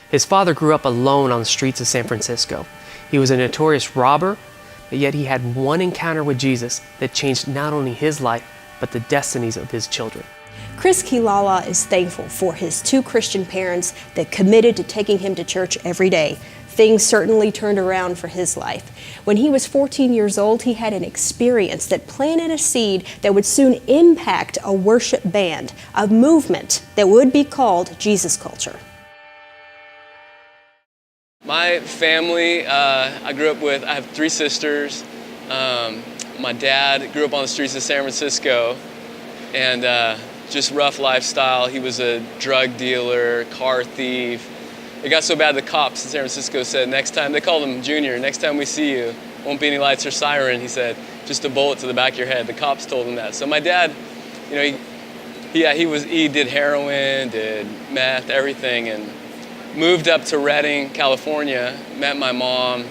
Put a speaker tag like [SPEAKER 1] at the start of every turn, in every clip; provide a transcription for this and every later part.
[SPEAKER 1] His father grew up alone on the streets of San Francisco. He was a notorious robber, but yet he had one encounter with Jesus that changed not only his life, but the destinies of his children.
[SPEAKER 2] Chris Quilala is thankful for his two Christian parents that committed to taking him to church every day. Things certainly turned around for his life. When he was 14 years old, he had an experience that planted a seed that would soon impact a worship band, a movement that would be called Jesus culture.
[SPEAKER 3] My family, I grew up with, I have three sisters. My dad grew up on the streets of San Francisco, and just rough lifestyle. He was a drug dealer, car thief. It got so bad the cops in San Francisco said, next time, they called him Junior, next time we see you, won't be any lights or siren. He said, just a bullet to the back of your head. The cops told him that. So my dad, you know, he did heroin, did meth, everything, and moved up to Redding, California, met my mom,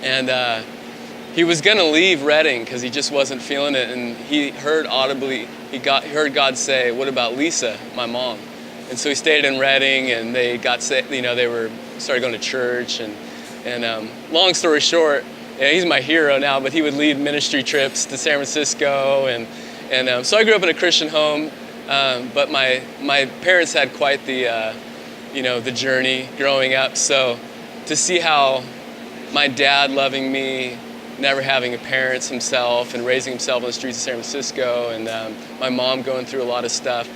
[SPEAKER 3] and he was gonna leave Redding because he just wasn't feeling it, and he heard audibly, he heard God say, what about Lisa, my mom? And so he stayed in Redding, and they got, you know, started going to church, and long story short, yeah, he's my hero now, but he would lead ministry trips to San Francisco, and so I grew up in a Christian home, but my parents had quite the, you know, the journey growing up. So to see how my dad loving me, never having a parents himself, and raising himself on the streets of San Francisco, and my mom going through a lot of stuff,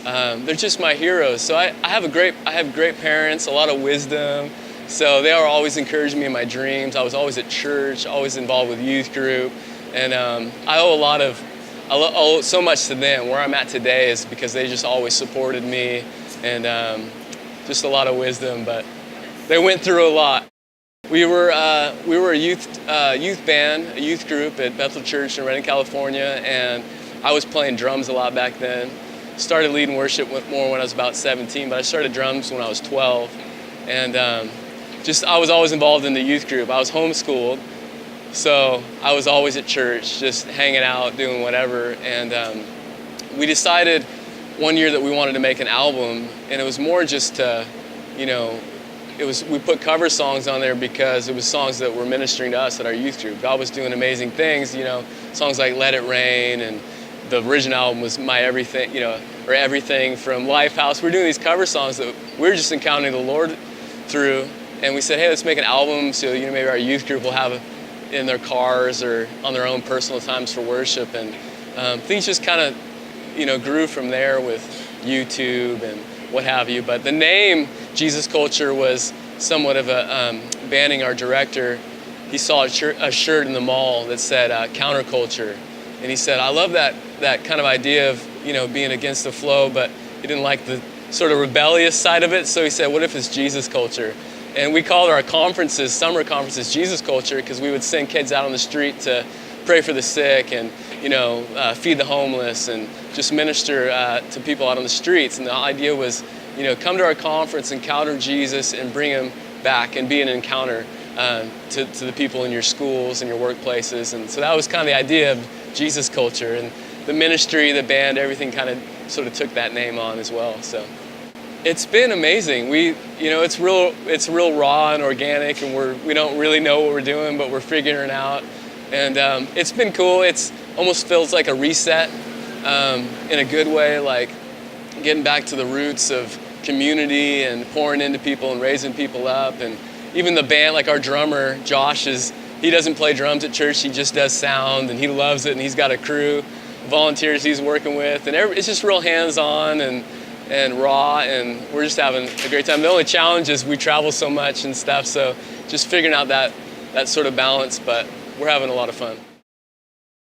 [SPEAKER 3] they're just my heroes. So I have great parents, a lot of wisdom. So they are always encouraging me in my dreams. I was always at church, always involved with youth group, and I owe so much to them. Where I'm at today is because they just always supported me, and just a lot of wisdom. But they went through a lot. We were a youth band, a youth group at Bethel Church in Redding, California, and I was playing drums a lot back then. Started leading worship more when I was about 17, but I started drums when I was 12, and I was always involved in the youth group. I was homeschooled, so I was always at church, just hanging out, doing whatever, and we decided one year that we wanted to make an album, and it was more just to, you know, we put cover songs on there because it was songs that were ministering to us at our youth group. God was doing amazing things, you know, songs like Let It Rain, and the original album was My Everything, you know, or Everything from Lifehouse. We're doing these cover songs that we're just encountering the Lord through, and we said, hey, let's make an album so, you know, maybe our youth group will have it in their cars or on their own personal times for worship, and things just kind of, you know, grew from there with YouTube and what have you. But the name Jesus Culture was somewhat of a banning our director. He saw a shirt in the mall that said counterculture, and he said, I love that kind of idea of, you know, being against the flow, but he didn't like the sort of rebellious side of it. So he said, what if it's Jesus Culture? And we called our conferences, summer conferences, Jesus Culture, because we would send kids out on the street to pray for the sick and, you know, feed the homeless and just minister to people out on the streets. And the idea was, you know, come to our conference, encounter Jesus, and bring him back and be an encounter to the people in your schools and your workplaces. And so that was kind of the idea of Jesus Culture. And the ministry, the band, everything kind of sort of took that name on as well. So it's been amazing. You know, it's real raw and organic, and we don't really know what we're doing, but we're figuring it out. And it's been cool. It's almost feels like a reset in a good way, like getting back to the roots of community and pouring into people and raising people up. And even the band, like our drummer, Josh, he doesn't play drums at church, he just does sound, and he loves it, and he's got a crew of volunteers he's working with, and it's just real hands-on and raw, and we're just having a great time. The only challenge is we travel so much and stuff, so just figuring out that sort of balance, but we're having a lot of fun.